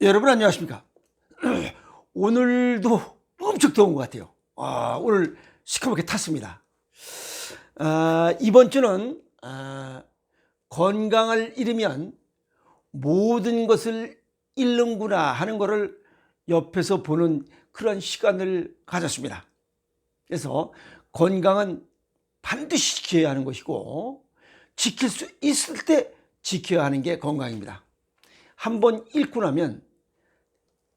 여러분 안녕하십니까? 오늘도 엄청 더운 것 같아요. 오늘 시커멓게 탔습니다. 이번 주는 건강을 잃으면 모든 것을 잃는구나 하는 것을 옆에서 보는 그런 시간을 가졌습니다. 그래서 건강은 반드시 지켜야 하는 것이고 지킬 수 있을 때 지켜야 하는 게 건강입니다. 한번 잃고 나면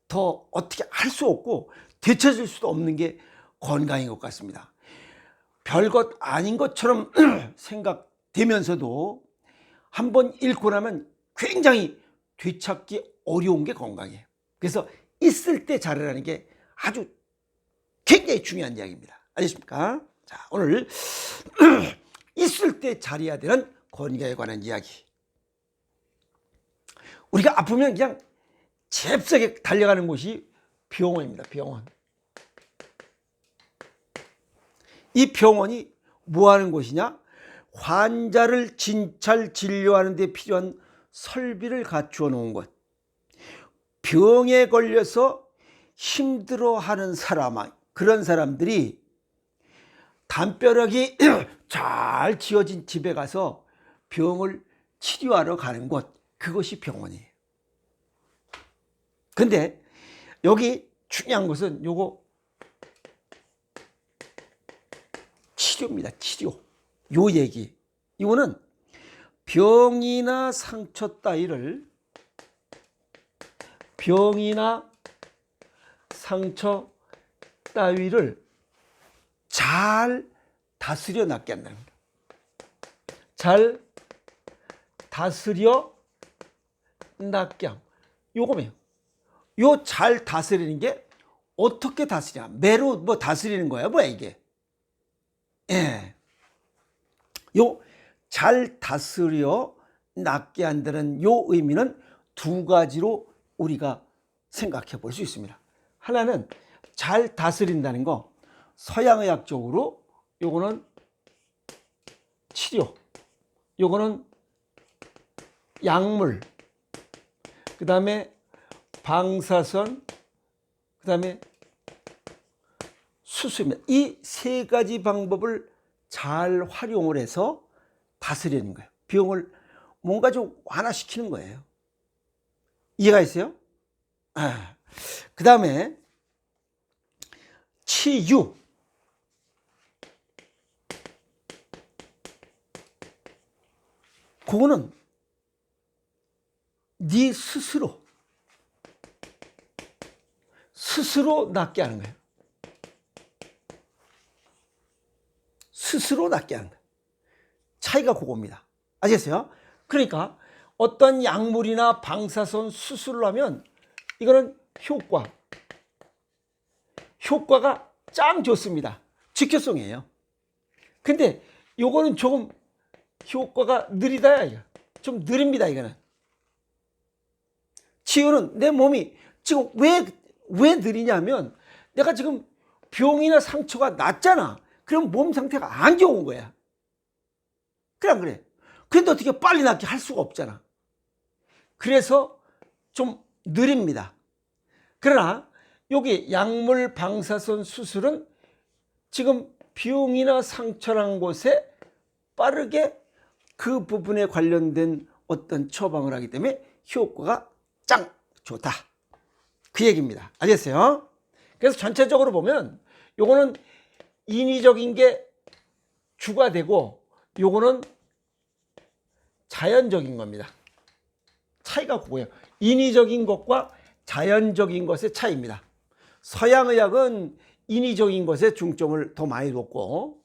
더 어떻게 할 수 없고 되찾을 수도 없는 게 건강인 것 같습니다. 별것 아닌 것처럼 생각되면서도 한번 잃고 나면 굉장히 되찾기 어려운 게 건강이에요. 그래서 있을 때 잘하라는 게 아주 굉장히 중요한 이야기입니다. 아셨습니까? 자, 오늘 있을 때 잘해야 되는 건강에 관한 이야기. 우리가 아프면 그냥 잽싸게 달려가는 곳이 병원입니다. 병원. 이 병원이 뭐 하는 곳이냐? 환자를 진찰 진료하는 데 필요한 설비를 갖추어 놓은 곳. 병에 걸려서 힘들어하는 그런 사람들이 담벼락이 잘 지어진 집에 가서 병을 치료하러 가는 곳, 그것이 병원이에요. 근데 여기 중요한 것은 요거 치료입니다. 치료. 요 얘기. 이거는 병이나 상처 따위를 잘 다스려 낫게 한다는 거예요. 잘 다스려 낫게 함. 요거예요. 요 잘 다스리는 게 어떻게 다스리냐? 매로 뭐 다스리는 거야? 뭐야 이게? 예. 요 잘 다스려 낫게 한다는 요 의미는 두 가지로 우리가 생각해 볼 수 있습니다. 하나는 잘 다스린다는 거, 서양의학적으로 요거는 치료, 요거는 약물, 그 다음에 방사선, 그 다음에 수술입니다. 이 세 가지 방법을 잘 활용을 해서 다스리는 거예요. 병을 뭔가 좀 완화시키는 거예요. 이해가 있어요? 그 다음에 치유. 그거는 네 스스로 낫게 하는 거예요. 스스로 낫게 하는 거예요. 차이가 그겁니다. 아시겠어요? 그러니까 어떤 약물이나 방사선 수술을 하면 이거는 효과가 짱 좋습니다. 직효성이에요. 근데 요거는 조금 효과가 느리다. 이거. 좀 느립니다. 이거는. 치유는 내 몸이 지금 왜 느리냐면 내가 지금 병이나 상처가 났잖아. 그럼 몸 상태가 안 좋은 거야. 그래 안 그래? 그런데 어떻게 빨리 낫게 할 수가 없잖아. 그래서 좀 느립니다. 그러나 여기 약물 방사선 수술은 지금 병이나 상처난 곳에 빠르게 그 부분에 관련된 어떤 처방을 하기 때문에 효과가 짱 좋다. 그 얘기입니다. 알겠어요? 그래서 전체적으로 보면 요거는 인위적인 게 주가 되고 요거는 자연적인 겁니다. 차이가 그거예요. 인위적인 것과 자연적인 것의 차이입니다. 서양의학은 인위적인 것에 중점을 더 많이 뒀고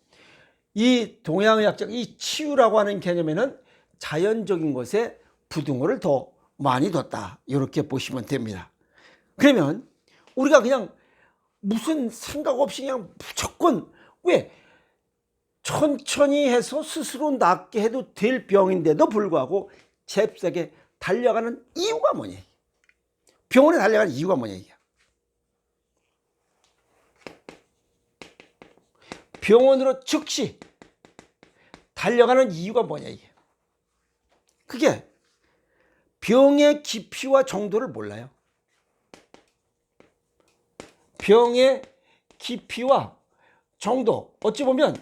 이 동양의학적 이 치유라고 하는 개념에는 자연적인 것에 부등호를 더 많이 뒀다. 이렇게 보시면 됩니다. 그러면 우리가 그냥 무슨 생각 없이 그냥 무조건 왜 천천히 해서 스스로 낫게 해도 될 병인데도 불구하고 잽싸게 달려가는 이유가 뭐냐? 병원에 달려가는 이유가 뭐냐? 병원으로 즉시 달려가는 이유가 뭐냐 이게? 그게 병의 깊이와 정도를 몰라요. 병의 깊이와 정도, 어찌 보면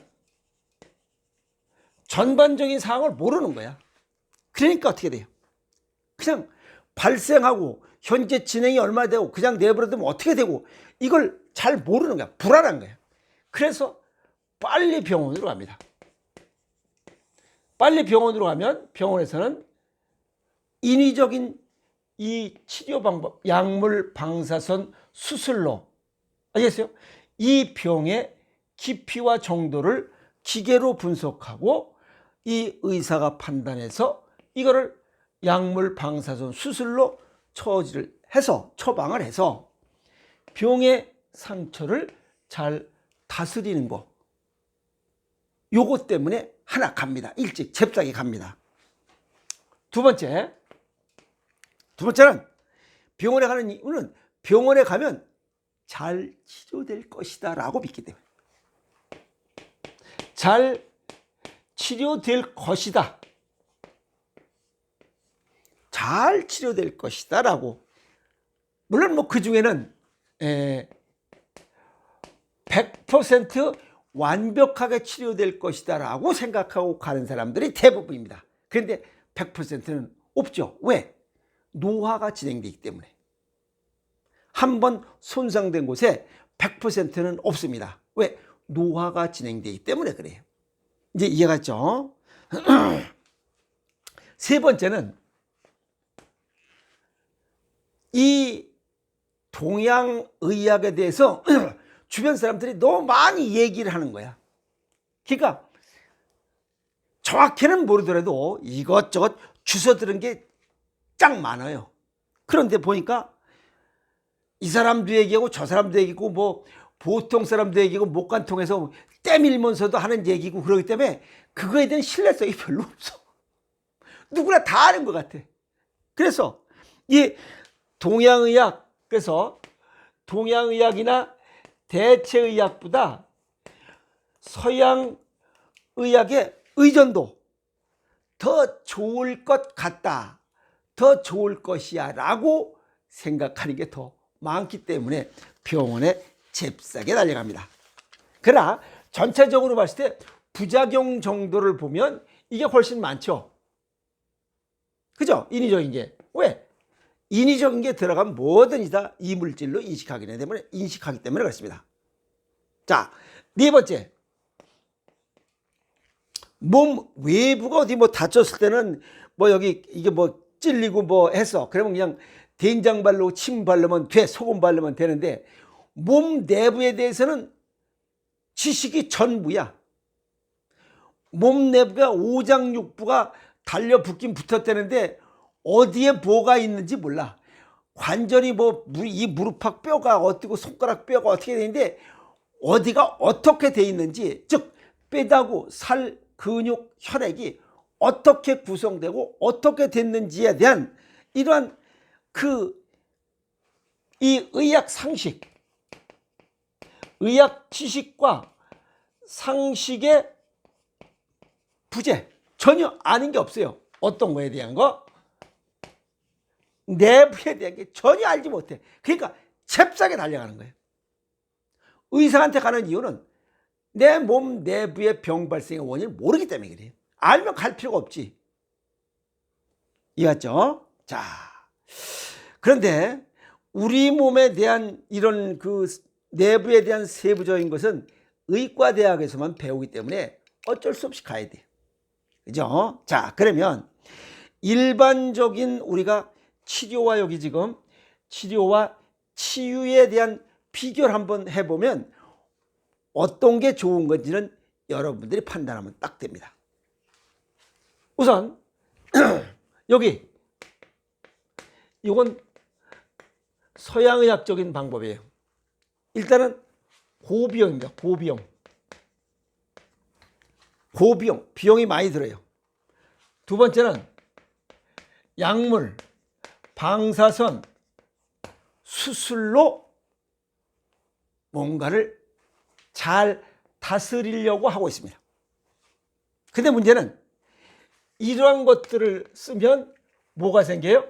전반적인 상황을 모르는 거야. 그러니까 어떻게 돼요? 그냥 발생하고 현재 진행이 얼마 되고 그냥 내버려두면 어떻게 되고 이걸 잘 모르는 거야. 불안한 거야. 그래서 빨리 병원으로 갑니다. 빨리 병원으로 가면 병원에서는 인위적인 이 치료 방법, 약물 방사선 수술로, 아시겠어요? 이 병의 깊이와 정도를 기계로 분석하고 이 의사가 판단해서 이거를 약물 방사선 수술로 처방을 해서 병의 상처를 잘 다스리는 거. 요것 때문에 하나 갑니다. 일찍 잽싸게 갑니다. 두 번째는 병원에 가는 이유는 병원에 가면 잘 치료될 것이다 라고 믿기 때문에. 잘 치료될 것이다. 잘 치료될 것이다 라고. 물론 뭐 그 중에는 100% 완벽하게 치료될 것이다 라고 생각하고 가는 사람들이 대부분입니다. 그런데 100%는 없죠. 왜? 노화가 진행되기 때문에. 한번 손상된 곳에 100%는 없습니다. 왜? 노화가 진행되기 때문에 그래요. 이제 이해갔죠? 세 번째는 이 동양의학에 대해서 주변 사람들이 너무 많이 얘기를 하는 거야. 그러니까 정확히는 모르더라도 이것저것 주워 들은 게 짱 많아요. 그런데 보니까 이 사람도 얘기하고 저 사람도 얘기고 뭐 보통 사람도 얘기고 목간 통해서 떼밀면서도 하는 얘기고 그러기 때문에 그거에 대한 신뢰성이 별로 없어. 누구나 다 아는 것 같아. 그래서 이 동양의학, 그래서 동양의학이나 대체의학보다 서양의학의 의존도 더 좋을 것 같다, 더 좋을 것이야 라고 생각하는 게 더 많기 때문에 병원에 잽싸게 달려갑니다. 그러나 전체적으로 봤을 때 부작용 정도를 보면 이게 훨씬 많죠. 그죠? 인위적인 게. 왜? 인위적인 게 들어가면 뭐든지 다 이물질로 인식하기 때문에 그렇습니다. 자, 네 번째. 몸 외부가 어디 뭐 다쳤을 때는 뭐 여기 이게 뭐 찔리고 뭐 해서 그러면 그냥 된장 바르고 침 바르면 돼, 소금 바르면 되는데 몸 내부에 대해서는 지식이 전부야. 몸 내부가 오장육부가 달려붙긴 붙었다는데 어디에 뭐가 있는지 몰라. 관절이 뭐 이 무릎팍 뼈가 어떻고 손가락 뼈가 어떻게 되는데 어디가 어떻게 돼 있는지, 즉 뼈다구, 살, 근육, 혈액이 어떻게 구성되고 어떻게 됐는지에 대한 이러한 이 의학 상식, 의학 지식과 상식의 부재, 전혀 아는 게 없어요. 어떤 거에 대한 거? 내부에 대한 게 전혀 알지 못해. 그러니까 잽싸게 달려가는 거예요. 의사한테 가는 이유는 내 몸 내부의 병 발생의 원인을 모르기 때문에 그래요. 알면 갈 필요가 없지. 이해했죠? 자, 그런데 우리 몸에 대한 이런 그 내부에 대한 세부적인 것은 의과대학에서만 배우기 때문에 어쩔 수 없이 가야 돼요. 그죠? 자, 그러면 일반적인 우리가 치료와 여기 지금 치료와 치유에 대한 비교를 한번 해보면 어떤 게 좋은 건지는 여러분들이 판단하면 딱 됩니다. 우선 여기 이건 서양의학적인 방법이에요. 일단은 고비용입니다. 고비용, 비용이 많이 들어요. 두 번째는 약물, 방사선, 수술로 뭔가를 잘 다스리려고 하고 있습니다. 근데 문제는 이러한 것들을 쓰면 뭐가 생겨요?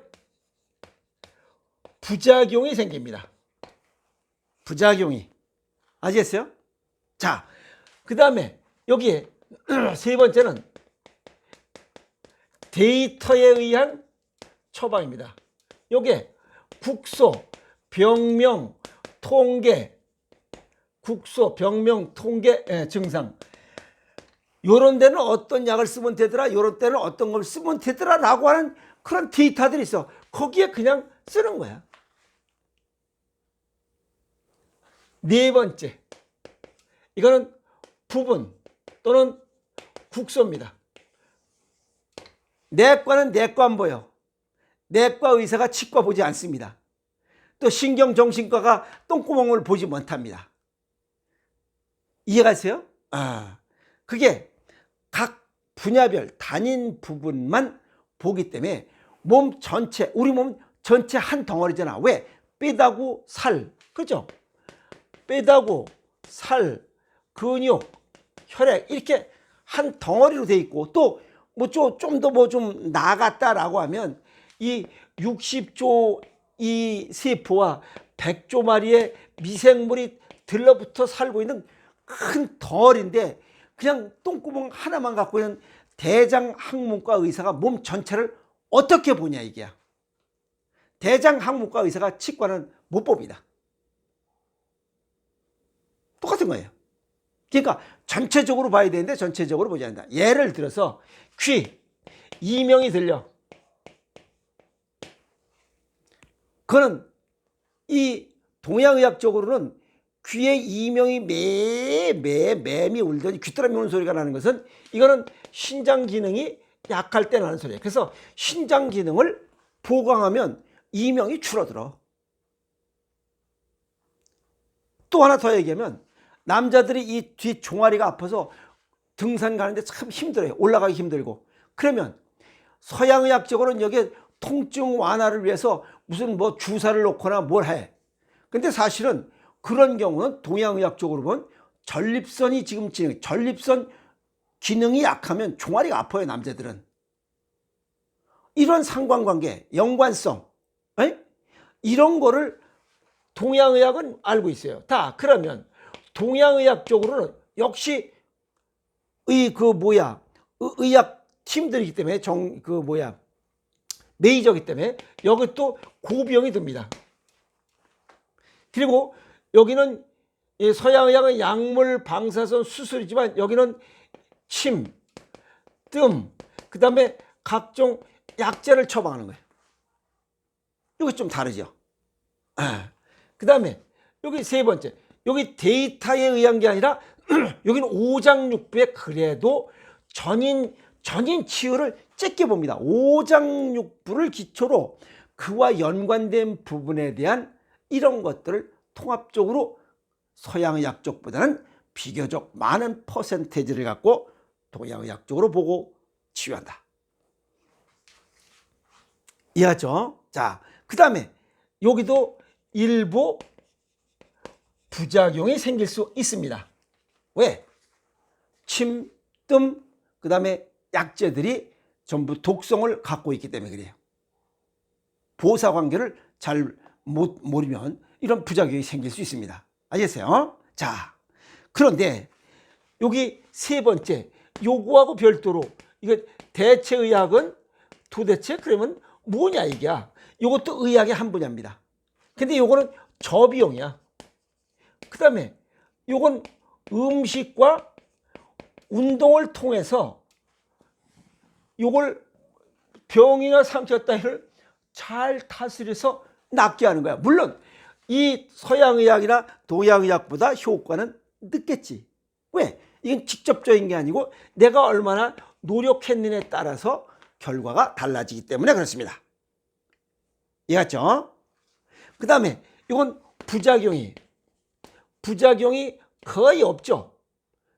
부작용이 생깁니다. 부작용이. 아시겠어요? 자, 그 다음에 여기에 세 번째는 데이터에 의한 처방입니다. 요게 국소, 병명, 통계, 국소, 병명, 통계 증상. 요런 데는 어떤 약을 쓰면 되더라, 요런 때는 어떤 걸 쓰면 되더라 라고 하는 그런 데이터들이 있어. 거기에 그냥 쓰는 거야. 네 번째, 이거는 부분 또는 국소입니다. 내과는 내과 안 보여. 내과 의사가 치과 보지 않습니다. 또 신경정신과가 똥구멍을 보지 못합니다. 이해가세요? 그게 각 분야별 단인 부분만 보기 때문에 몸 전체, 우리 몸 전체 한 덩어리잖아. 왜? 뼈다구 살, 그죠? 뼈다구 살, 근육, 혈액 이렇게 한 덩어리로 돼 있고, 또 뭐 좀 더 뭐 좀 나아갔다라고 하면 이 60조 이 세포와 100조 마리의 미생물이 들러붙어 살고 있는 큰 덩어리인데, 그냥 똥구멍 하나만 갖고 있는 대장학문과 의사가 몸 전체를 어떻게 보냐 이게야. 대장학문과 의사가 치과는 못 봅니다. 똑같은 거예요. 그러니까 전체적으로 봐야 되는데 전체적으로 보지 않는다. 예를 들어서 귀, 이명이 들려. 그거는 이 동양의학적으로는 귀에 이명이 맴이 울더니 귀뚜라미 우는 소리가 나는 것은, 이거는 신장 기능이 약할 때 나는 소리예요. 그래서 신장 기능을 보강하면 이명이 줄어들어. 또 하나 더 얘기하면, 남자들이 이 뒤 종아리가 아파서 등산 가는데 참 힘들어요. 올라가기 힘들고. 그러면 서양의학적으로는 여기에 통증 완화를 위해서 무슨 뭐 주사를 놓거나 뭘 해. 근데 사실은 그런 경우는 동양의학적으로 보면 전립선이 지금 전립선 기능이 약하면 종아리가 아파요, 남자들은. 이런 상관관계, 연관성, 이런 거를 동양의학은 알고 있어요. 다. 그러면 동양의학적으로는 역시 의학 팀들이기 때문에 메이저이기 때문에 여기 또 고비용이 듭니다. 그리고 여기는 서양의학은 약물, 방사선, 수술이지만 여기는 침, 뜸, 그 다음에 각종 약제를 처방하는 거예요. 이거 좀 다르죠. 그 다음에 여기 세 번째, 여기 데이터에 의한 게 아니라 여기는 오장육부에 그래도 전인 치유를 쬐게 봅니다. 오장육부를 기초로 그와 연관된 부분에 대한 이런 것들을 통합적으로 서양의학 쪽보다는 비교적 많은 퍼센테이지를 갖고 동양의학 쪽으로 보고 치유한다. 이해하죠? 자, 그 다음에 여기도 일부 부작용이 생길 수 있습니다. 왜? 침, 뜸, 그 다음에 약제들이 전부 독성을 갖고 있기 때문에 그래요. 보사관계를 잘 모르면 이런 부작용이 생길 수 있습니다. 알겠어요? 자, 그런데 여기 세 번째, 요거하고 별도로 이거 대체의학은 도대체 그러면 뭐냐 이게야. 요것도 의학의 한 분야입니다. 근데 요거는 저비용이야. 그 다음에 요건 음식과 운동을 통해서 요걸 병이나 상처 따위를 잘 다스려서 낫게 하는 거야. 물론 이 서양의학이나 동양의학보다 효과는 늦겠지. 왜? 이건 직접적인 게 아니고 내가 얼마나 노력했느냐에 따라서 결과가 달라지기 때문에 그렇습니다. 이해갔죠? 그 다음에 이건 부작용이 거의 없죠.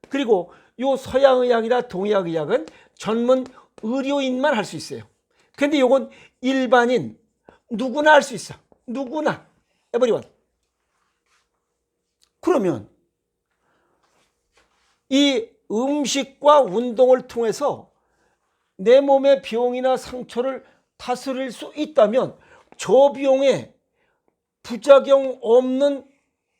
그리고 요 서양의학이나 동양의학은 전문 의료인만 할 수 있어요. 근데 요건 일반인 누구나 할 수 있어. 누구나. 에버리원. 그러면 이 음식과 운동을 통해서 내 몸의 병이나 상처를 다스릴 수 있다면 저비용에 부작용 없는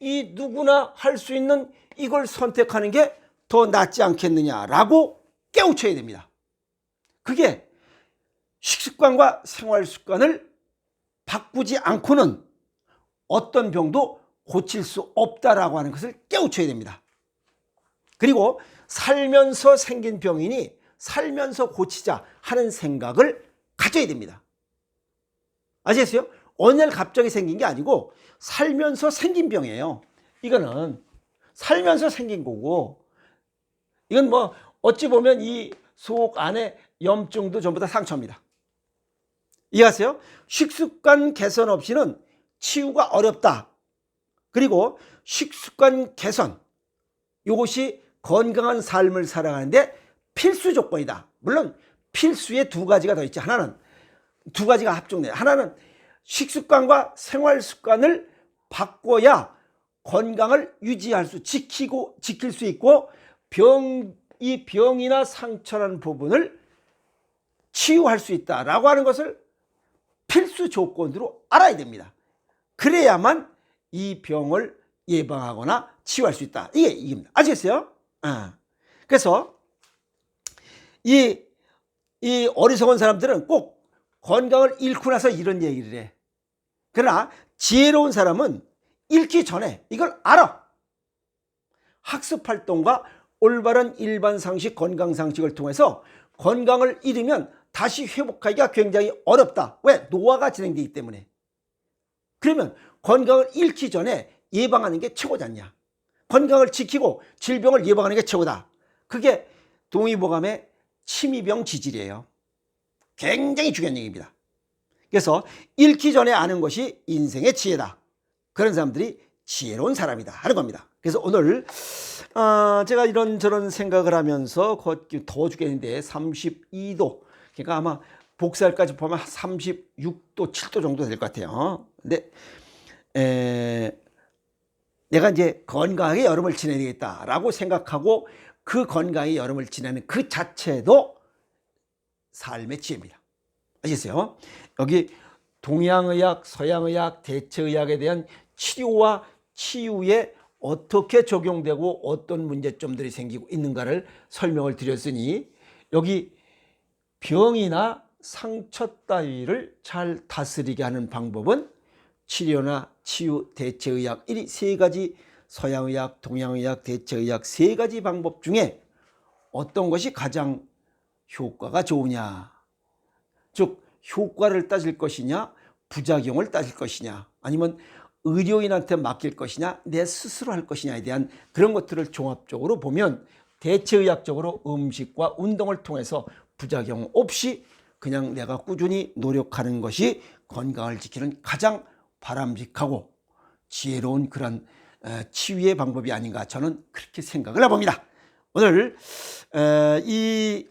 이 누구나 할 수 있는 이걸 선택하는 게 더 낫지 않겠느냐라고 깨우쳐야 됩니다. 그게 식습관과 생활습관을 바꾸지 않고는 어떤 병도 고칠 수 없다라고 하는 것을 깨우쳐야 됩니다. 그리고 살면서 생긴 병이니 살면서 고치자 하는 생각을 가져야 됩니다. 아시겠어요? 어느 날 갑자기 생긴 게 아니고 살면서 생긴 병이에요. 이거는 살면서 생긴 거고, 이건 뭐 어찌 보면 이 속 안에 염증도 전부 다 상처입니다. 이해하세요? 식습관 개선 없이는 치유가 어렵다. 그리고 식습관 개선, 이것이 건강한 삶을 살아가는데 필수 조건이다. 물론 필수에 두 가지가 더 있지. 하나는 두 가지가 합종돼요. 하나는 식습관과 생활습관을 바꿔야 건강을 유지할 수, 지킬 수 있고 이 병이나 상처라는 부분을 치유할 수 있다라고 하는 것을 필수 조건으로 알아야 됩니다. 그래야만 이 병을 예방하거나 치유할 수 있다. 이게 이깁니다. 아시겠어요? 그래서 이 어리석은 사람들은 꼭 건강을 잃고 나서 이런 얘기를 해. 그러나 지혜로운 사람은 잃기 전에 이걸 알아. 학습 활동과 올바른 일반 상식, 건강 상식을 통해서 건강을 잃으면 다시 회복하기가 굉장히 어렵다. 왜? 노화가 진행되기 때문에. 그러면 건강을 잃기 전에 예방하는 게 최고지 않냐. 건강을 지키고 질병을 예방하는 게 최고다. 그게 동의보감의 침이병 지질이에요. 굉장히 중요한 얘기입니다. 그래서 잃기 전에 아는 것이 인생의 지혜다. 그런 사람들이 지혜로운 사람이다 하는 겁니다. 그래서 오늘 제가 이런저런 생각을 하면서 더워 죽겠는데 32도, 그러니까 아마 복살까지 보면 36도, 7도 정도 될 것 같아요. 근데 내가 이제 건강하게 여름을 지내야 되겠다라고 생각하고 그 건강히 여름을 지내는 그 자체도 삶의 지혜입니다. 아시겠어요? 여기 동양의학, 서양의학, 대체의학에 대한 치료와 치유에 어떻게 적용되고 어떤 문제점들이 생기고 있는가를 설명을 드렸으니, 여기 병이나 상처 따위를 잘 다스리게 하는 방법은 치료나 치유, 대체의학, 이 세 가지, 서양의학, 동양의학, 대체의학 세 가지 방법 중에 어떤 것이 가장 효과가 좋으냐, 즉 효과를 따질 것이냐, 부작용을 따질 것이냐, 아니면 의료인한테 맡길 것이냐, 내 스스로 할 것이냐에 대한 그런 것들을 종합적으로 보면 대체의학적으로 음식과 운동을 통해서 부작용 없이 그냥 내가 꾸준히 노력하는 것이 건강을 지키는 가장 바람직하고 지혜로운 그런 치유의 방법이 아닌가, 저는 그렇게 생각을 해봅니다. 오늘 이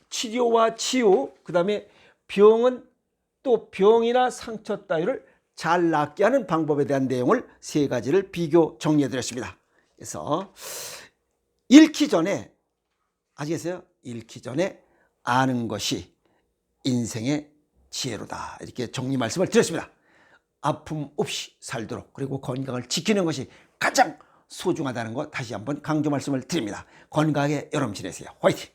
치료와 치유, 그 다음에 병은 또 병이나 상처 따위를 잘 낫게 하는 방법에 대한 내용을 세 가지를 비교 정리해 드렸습니다. 그래서 잃기 전에, 아시겠어요? 잃기 전에 아는 것이 인생의 지혜로다, 이렇게 정리 말씀을 드렸습니다. 아픔 없이 살도록, 그리고 건강을 지키는 것이 가장 소중하다는 것 다시 한번 강조 말씀을 드립니다. 건강하게 여러분 지내세요. 화이팅!